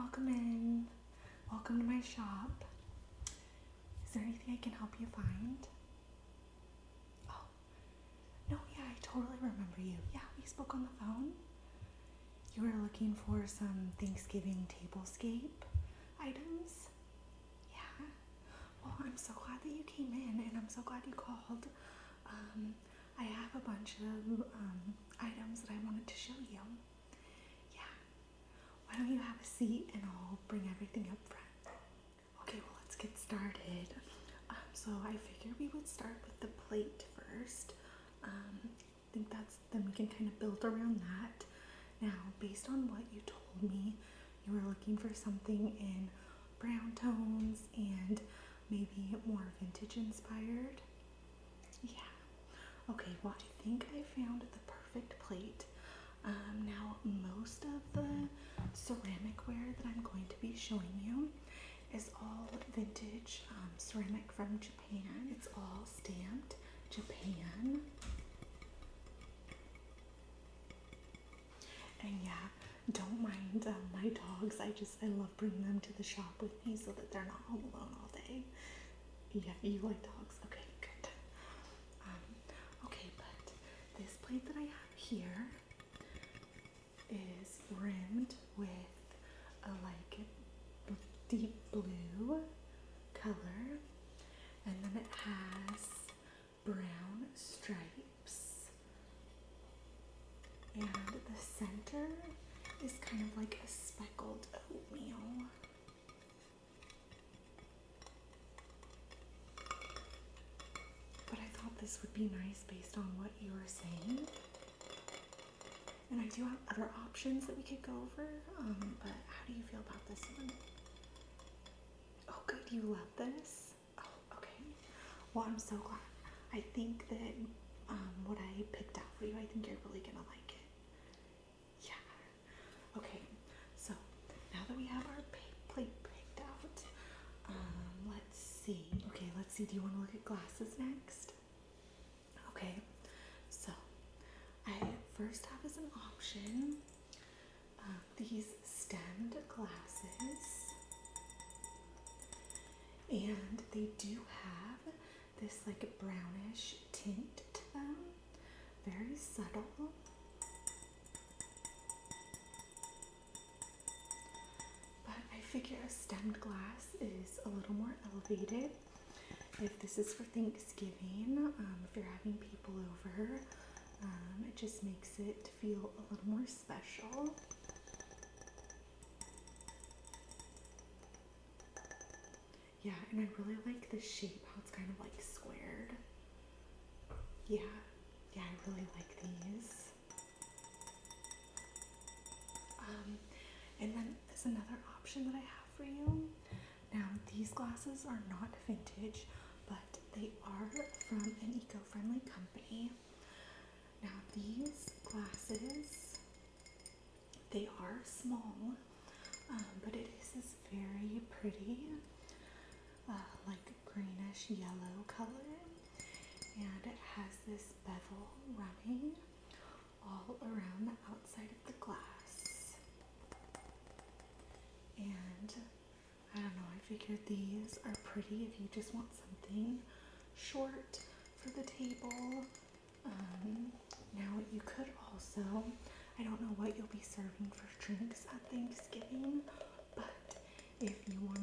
welcome in. Welcome to my shop. Is there anything I can help you find? Oh, no, yeah, I totally remember you. Yeah, we spoke on the phone. You were looking for some Thanksgiving tablescape items? Yeah. Well, I'm so glad that you came in, and I'm so glad you called. I have a bunch of items that I wanted to show you. Yeah. Why don't you have a seat and I'll bring everything up front. Okay, well, let's get started. So I figured we would start with the plate first. I think then we can kind of build around that. Now, based on what you told me, you were looking for something in brown tones and maybe more vintage inspired. Yeah. Okay, well, I think I found the perfect plate. Now, most of the ceramicware that I'm going to be showing you is all vintage ceramic from Japan. It's all stamped Japan. And yeah, don't mind my dogs. I love bringing them to the shop with me so that they're not home alone all day. Yeah, you like dogs? Okay, good. Okay, but this plate that I have here is rimmed with a deep blue color, and then it has brown stripes, and the center is kind of like a speckled oatmeal. But I thought this would be nice based on what you were saying. And I do have other options that we could go over, but how do you feel about this one? Oh, good, you love this? Oh, okay. Well, I'm so glad. I think that what I picked out for you, I think you're really gonna like it. Yeah. Okay, so now that we have our plate picked out, let's see. Okay, let's see. Do you want to look at glasses next? Okay, so I first have as an option these stemmed glasses, and they do have this like brownish tint to them, very subtle. But I figure a stemmed glass is a little more elevated. If this is for Thanksgiving, if you're having people over, it just makes it feel a little more special. Yeah, and I really like the shape, how it's kind of like squared. Yeah, I really like these. And then there's another option that I have for you. Now, these glasses are not vintage, but they are from an eco-friendly company. Now, these glasses, they are small, but it is this very pretty, like greenish yellow color, and it has this bevel running all around the outside of the glass. And I don't know, I figured these are pretty if you just want something short for the table. Now you could also, I don't know what you'll be serving for drinks at Thanksgiving, but if you were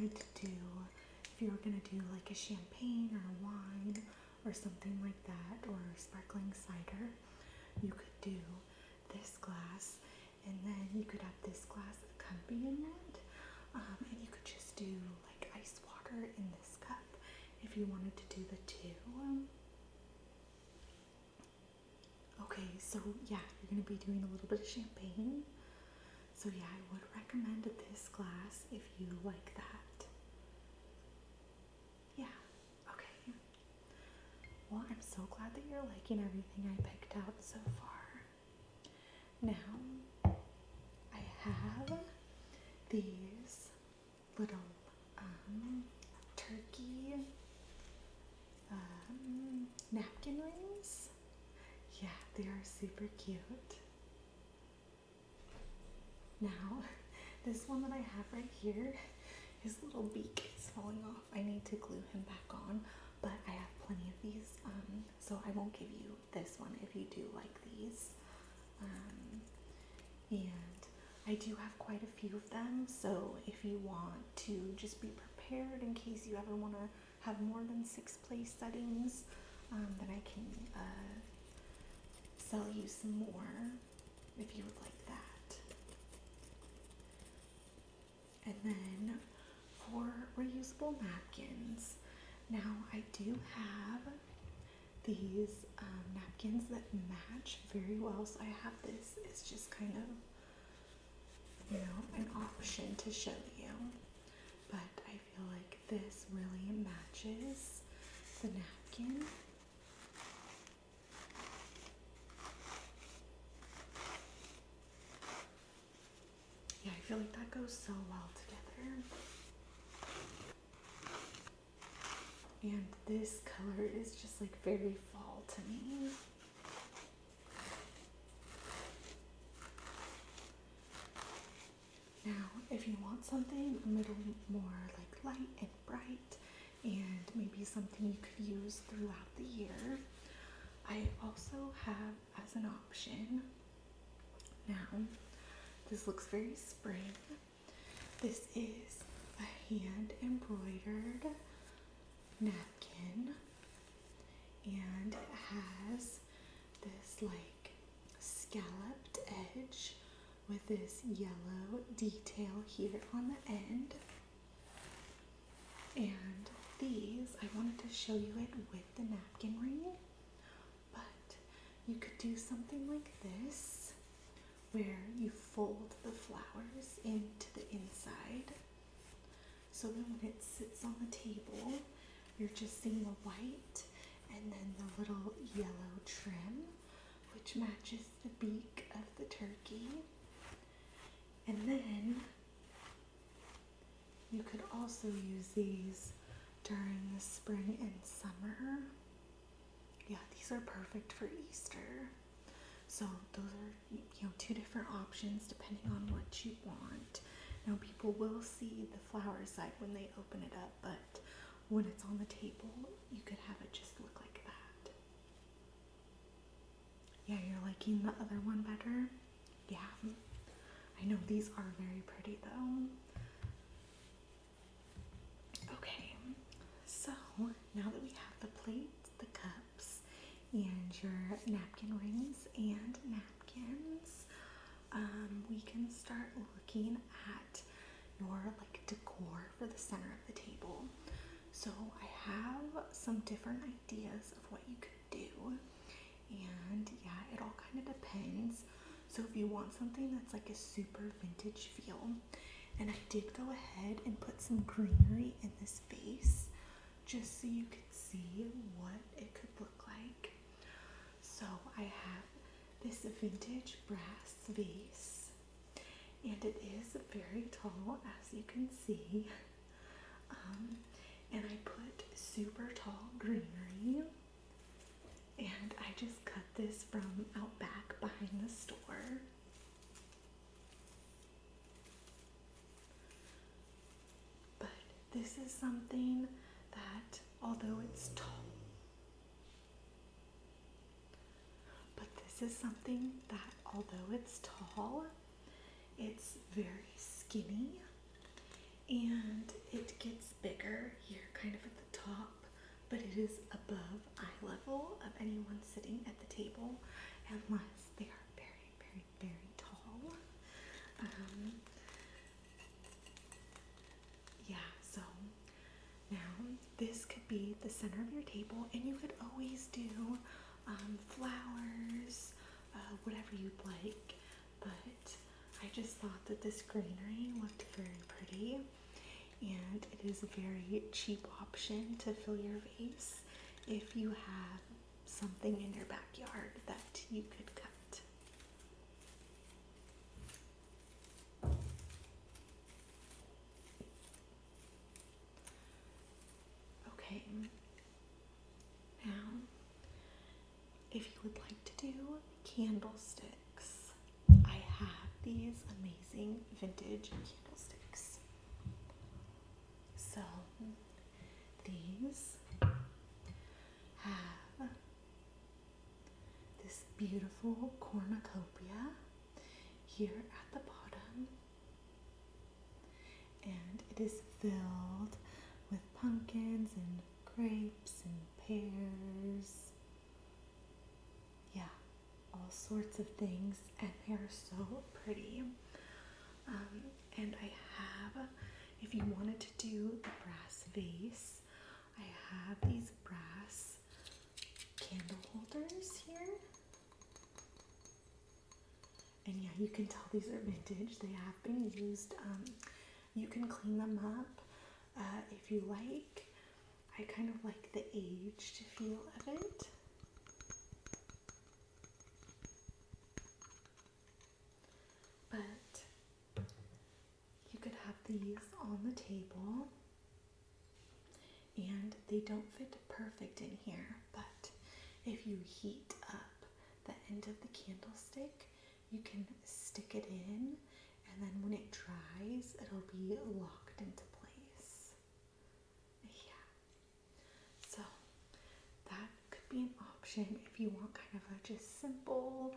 gonna do like a champagne or a wine or something like that, or sparkling cider, you could do this glass, and then you could have this glass accompanying it, and you could just do like ice water in this cup if you wanted to do the two. Okay, so yeah, you're going to be doing a little bit of champagne. So yeah, I would recommend this glass if you like that. Yeah, okay. Well, I'm so glad that you're liking everything I picked out so far. Now, I have these little turkey napkin rings. Yeah, they are super cute. Now, This one that I have right here, his little beak is falling off. I need to glue him back on, but I have plenty of these, so I won't give you this one if you do like these. And I do have quite a few of them, so if you want to just be prepared in case you ever want to have more than 6 place settings, then I can sell you some more if you would like that. And then for reusable napkins, now I do have these napkins that match very well, so I have this. It's just kind of, an option to show you, but I feel like this really matches the napkin. Yeah, I feel like that goes so well together. And this color is just like very fall to me. Now, if you want something a little more like light and bright, and maybe something you could use throughout the year, I also have as an option, now, this looks very spring. This is a hand embroidered napkin, and it has this like scalloped edge with this yellow detail here on the end. And these, I wanted to show you it with the napkin ring, but you could do something like this where you fold the flowers into the inside, so then when it sits on the table, you're just seeing the white and then the little yellow trim, which matches the beak of the turkey. And then you could also use these during the spring and summer. Yeah, these are perfect for Easter. So those are, 2 different options depending on what you want. Now people will see the flower side when they open it up, but when it's on the table, you could have it just look like that. Yeah, you're liking the other one better? Yeah. I know these are very pretty though. Okay, so now that we have the plates, the cups, and your napkin rings and napkins, we can start looking at your decor for the center of the table. So I have some different ideas of what you could do, and yeah, it all kind of depends. So if you want something that's like a super vintage feel, and I did go ahead and put some greenery in this vase just so you could see what it could look like. So I have this vintage brass vase, and it is very tall, as you can see. And I put super tall greenery, and I just cut this from out back behind the store. But this is something that, although it's tall, it's very skinny, and it gets bigger here kind of at the top, but it is above eye level of anyone sitting at the table, unless they are very, very, very tall. Yeah, so now this could be the center of your table, and you could always do flowers, whatever you'd like, but I just thought that this greenery looked very pretty, and it is a very cheap option to fill your vase if you have something in your backyard that you could cut. Okay, now if you would like to do candlesticks, I have these amazing vintage candlesticks. So these have this beautiful cornucopia here at the bottom, and it is filled with pumpkins and grapes and pears. Yeah, all sorts of things, and they are so pretty. And I have, if you wanted to do the brass vase, I have these brass candle holders here. And yeah, you can tell these are vintage. They have been used. You can clean them up if you like. I kind of like the aged feel of it. But you could have these on the table, and they don't fit perfect in here, but if you heat up the end of the candlestick, you can stick it in, and then when it dries, it'll be locked into place. Yeah. So that could be an option if you want kind of a just simple,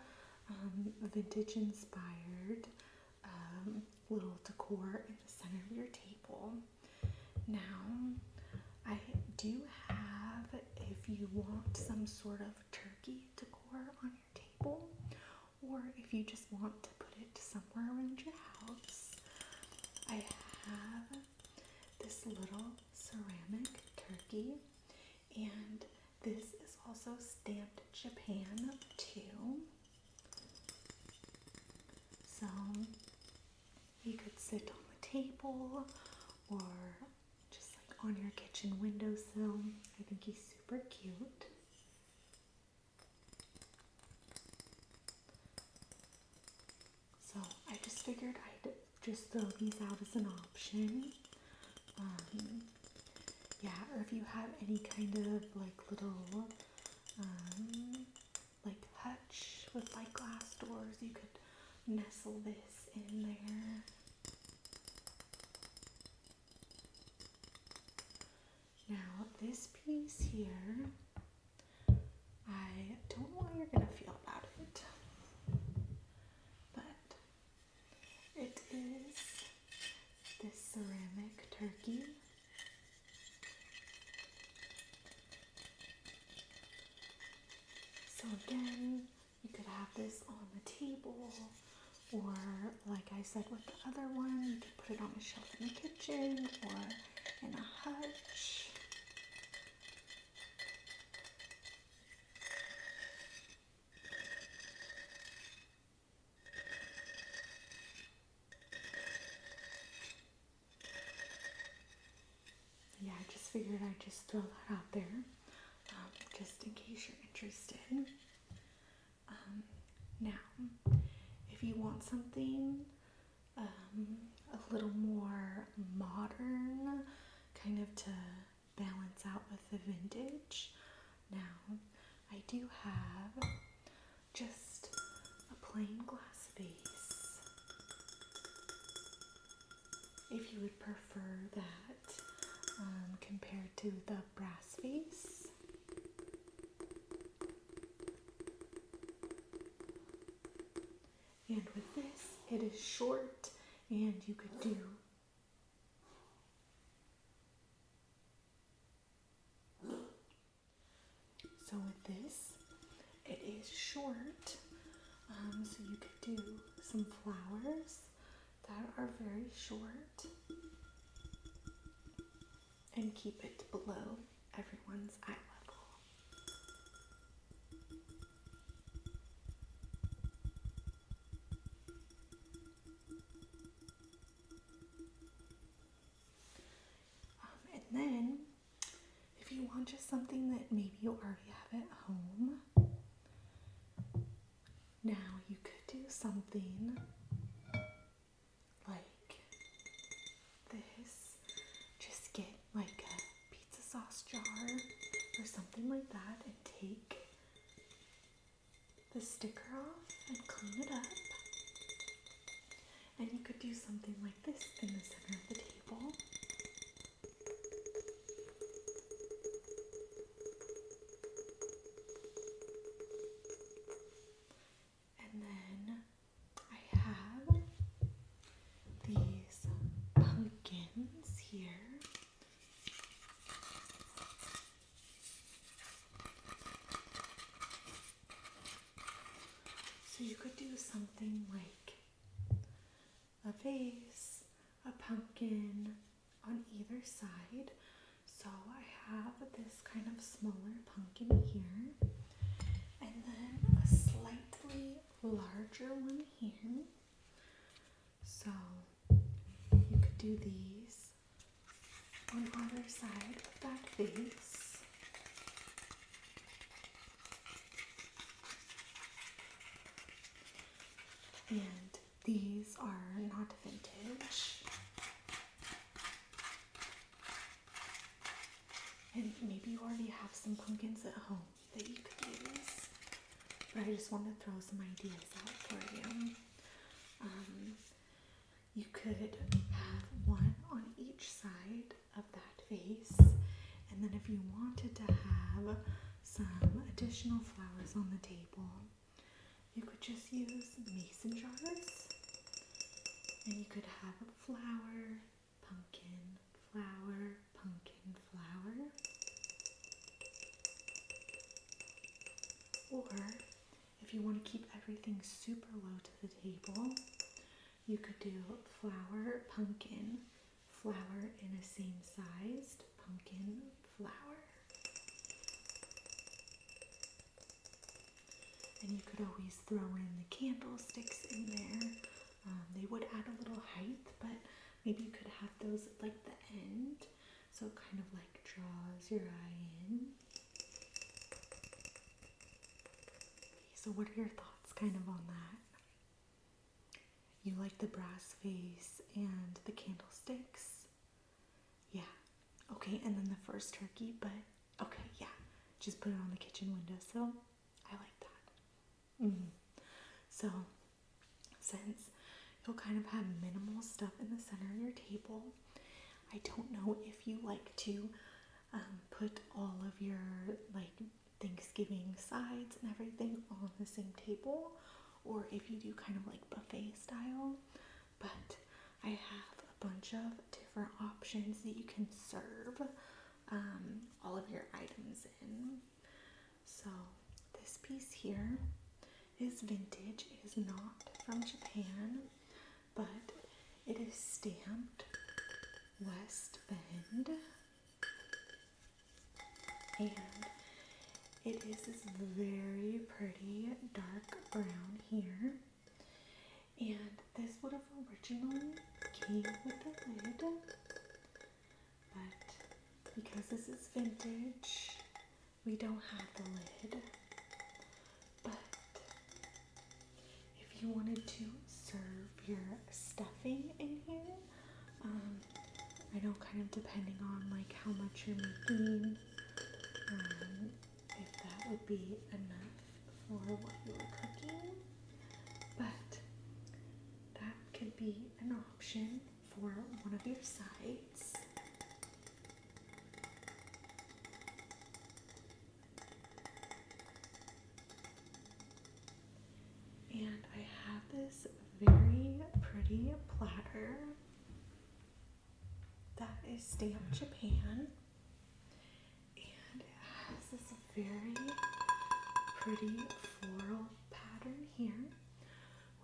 vintage inspired little decor in the center of your table. Now, I do have, if you want some sort of turkey decor on your table, or if you just want to put it somewhere around your house, I have this little ceramic turkey, and this is also stamped Japan too. So he could sit on the table or just like on your kitchen windowsill. I think he's super cute. So I just figured I'd just throw these out as an option. Yeah, or if you have any kind of like little like hutch with like glass doors, you could nestle this in there. Now this piece here, I don't know how you're gonna feel about it, but it is this ceramic turkey. So again, you could have this on the table, or like I said with the other one, you could put it on a shelf in the kitchen or in a hutch. Yeah, I just figured I'd just throw that out there, just in case you're interested. Now, if you want something a little more modern, kind of to balance out with the vintage, now I do have just a plain glass vase. If you would prefer that compared to the brass vase. And with this, it is short, and you could do so with this, it is short, so you could do some flowers that are very short and keep it below everyone's eye level. And then, if you want just something that maybe you already have at home, now you could do something like this. Just get like a pizza sauce jar or something like that and take the sticker off and clean it up. something like this in the center of the table. And then I have these pumpkins here. So you could do something like a vase, a pumpkin on either side. So I have this kind of smaller pumpkin here, and then a slightly larger one here. So you could do these on either side of that vase. And these are not vintage. And maybe you already have some pumpkins at home that you could use. But I just want to throw some ideas out for you. You could have one on each side of that vase. And then if you wanted to have some additional flowers on the table, you could just use mason jars, and you could have flower, pumpkin, flower, pumpkin, flower. Or if you want to keep everything super low to the table, you could do flower, pumpkin, flower in a same sized pumpkin, flower. And you could always throw in the candlesticks in there. They would add a little height, but maybe you could have those at like the end, so it kind of like draws your eye in. So what are your thoughts kind of on that? You like the brass vase and the candlesticks? Yeah. Okay, and then the first turkey, but okay, yeah. Just put it on the kitchen windowsill. I like that. So, since you'll kind of have minimal stuff in the center of your table, I don't know if you like to put all of your like Thanksgiving sides and everything on the same table, or if you do kind of like buffet style, but I have a bunch of different options that you can serve all of your items in. So this piece here is vintage. It is not from Japan, but it is stamped West Bend, and it is this very pretty dark brown here, and this would have originally came with a lid, but because this is vintage, we don't have the lid. But if you wanted to serve your stuffing in here, I know kind of depending on like how much you're making, if that would be enough for what you were cooking, but that could be an option for one of your sides. And I have this very pretty platter that is stamped Japan, and it has this very pretty floral pattern here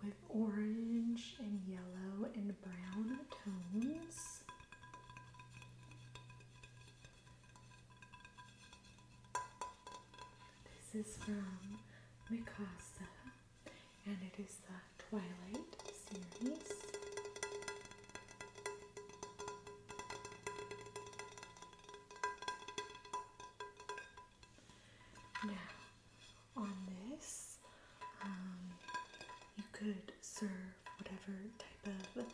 with orange and yellow and brown tones. This is from Mikasa, and it is the Twilight series. Now, on this, you could serve whatever type of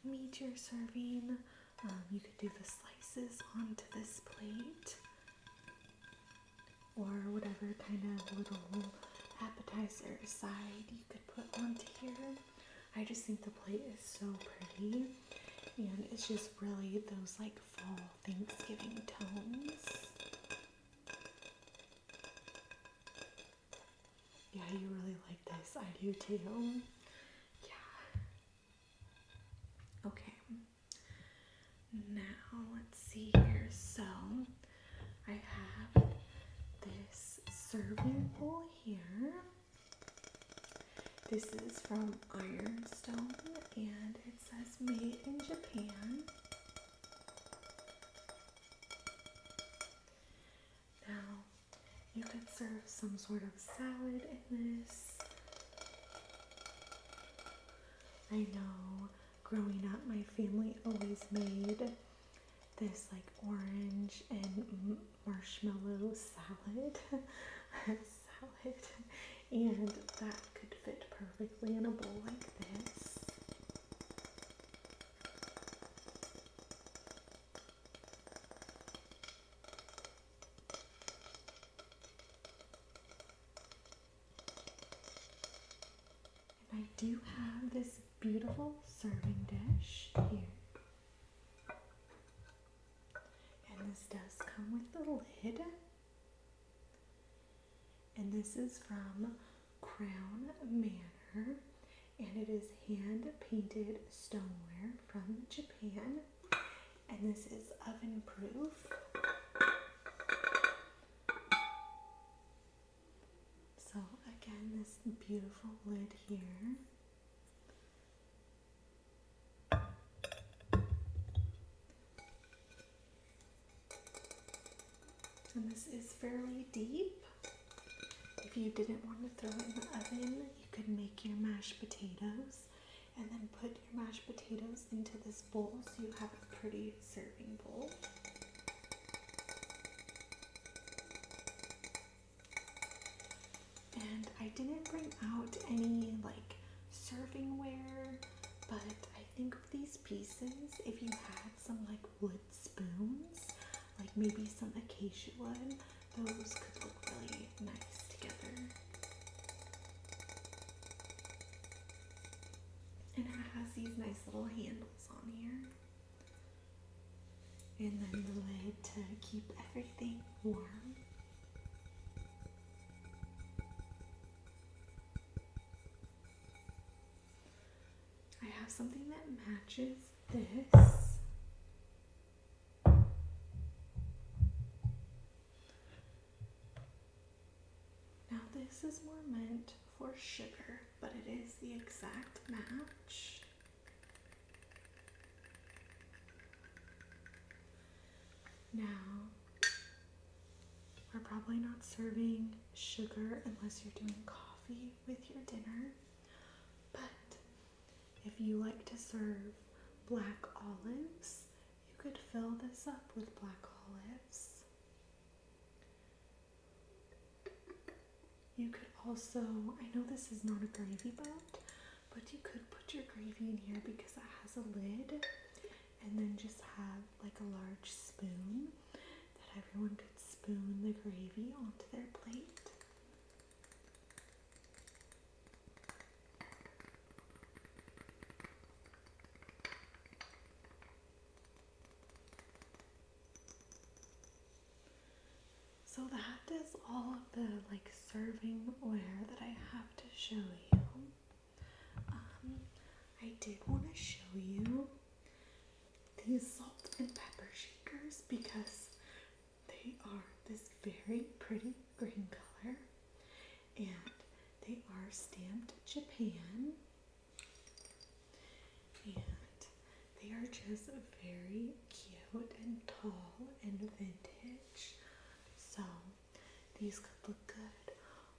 meat you're serving. You could do the slices onto this plate, or whatever kind of little appetizer side you could put onto here. I just think the plate is so pretty, and it's just really those like fall Thanksgiving tones. Yeah, you really like this. I do too. Yeah. Okay. Now let's see here. So I have this serving bowl here. This is from Ironstone and it says made in Japan. Now you could serve some sort of salad in this. I know growing up my family always made this like orange and marshmallow salad. And that could fit perfectly in a bowl like this. And I do have this beautiful serving dish here. And this does come with a lid. And this is from Crown Manor, and it is hand-painted stoneware from Japan, and this is oven-proof. So again, this beautiful lid here. And this is fairly deep. If you didn't want to throw it in the oven, you could make your mashed potatoes and then put your mashed potatoes into this bowl so you have a pretty serving bowl. And I didn't bring out any like servingware, but I think with these pieces, if you had some like wood spoons, like maybe some acacia wood, those could look really nice together. And it has these nice little handles on here. And then the lid to keep everything warm. I have something that matches this. Now this is more meant for sugar, but it is the exact match. Now, we're probably not serving sugar unless you're doing coffee with your dinner, but if you like to serve black olives, you could fill this up with black olives. You could also, I know this is not a gravy boat, but you could put your gravy in here because it has a lid, and then just have like a large spoon that everyone could spoon the gravy onto their plate. So that is all of the like servingware that I have to show you. I did want to show you these salt and pepper shakers because they are this very pretty green color and they are stamped Japan, and they are just very cute and tall and vintage. So these could look good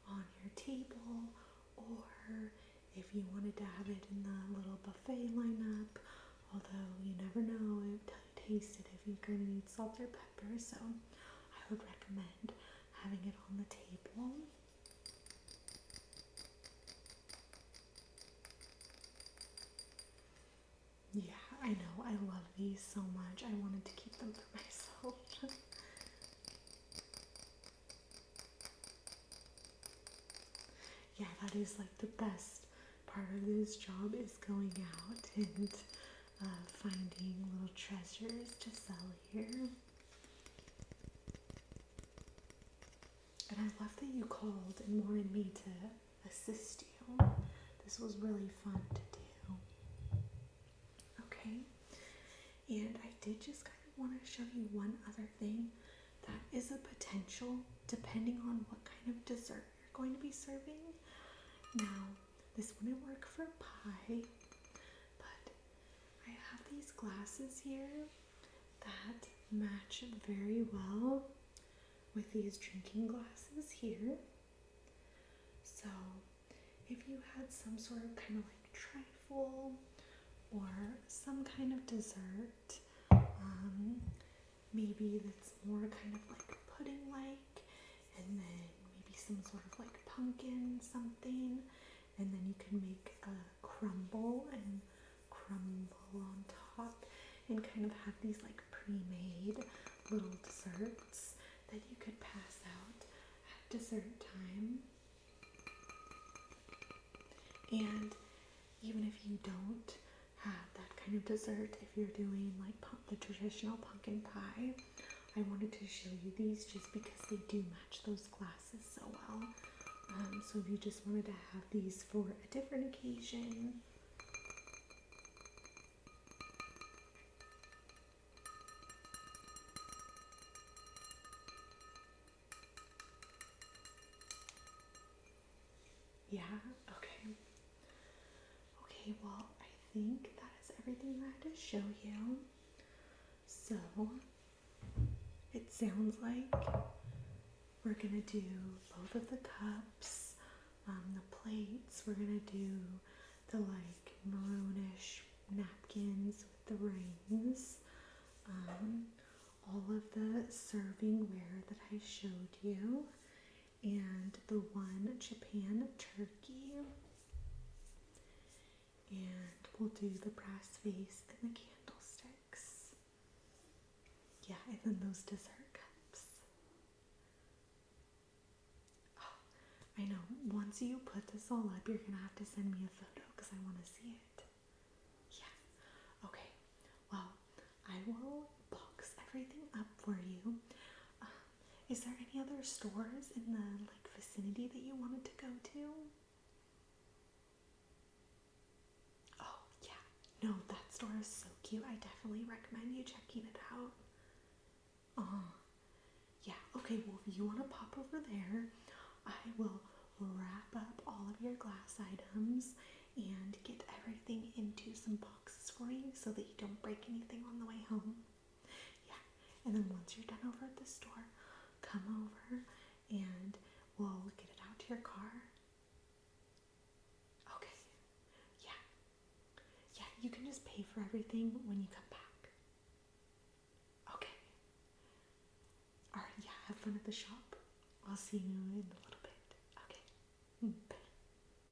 on your table, or if you wanted to have it in the little buffet lineup, although you never know how it tasted if you're going to need salt or pepper, so I would recommend having it on the table. Yeah, I know, I love these so much. I wanted to keep them for myself. Yeah, that is like the best part part of this job is going out and finding little treasures to sell here. And I love that you called and wanted me to assist you. This was really fun to do. Okay. And I did just kind of want to show you one other thing that is a potential depending on what kind of dessert you're going to be serving. Now, this wouldn't work for pie, but I have these glasses here that match very well with these drinking glasses here. So if you had some sort of kind of like trifle or some kind of dessert, maybe that's more kind of like pudding-like, and then maybe some sort of like pumpkin something, and then you can make a crumble and crumble on top and kind of have these like pre-made little desserts that you could pass out at dessert time. And even if you don't have that kind of dessert, if you're doing like the traditional pumpkin pie, I wanted to show you these just because they do match those glasses so well. So if you just wanted to have these for a different occasion, yeah, okay. Okay, well, I think that is everything I had to show you. So, it sounds like we're gonna do both of the cups, the plates, we're gonna do the like maroonish napkins with the rings, all of the servingware that I showed you, and the one Japan turkey, and we'll do the brass vase and the candlesticks. Yeah, and then those dessert cups. Oh, I know, once you put this all up, you're gonna have to send me a photo because I want to see it. Yeah, okay, well, I will box everything up for you. Is there any other stores in the like vicinity that you wanted to go to? Oh, yeah. No, that store is so cute. I definitely recommend you checking it out. Oh, yeah. Okay, well, if you want to pop over there, I will wrap up all of your glass items and get everything into some boxes for you so that you don't break anything on the way home. Yeah, and then once you're done over at the store, come over and we'll get it out to your car. Okay. Yeah. Yeah, you can just pay for everything when you come back. Okay. Alright, yeah, have fun at the shop. I'll see you in a little bit. Okay. Bye.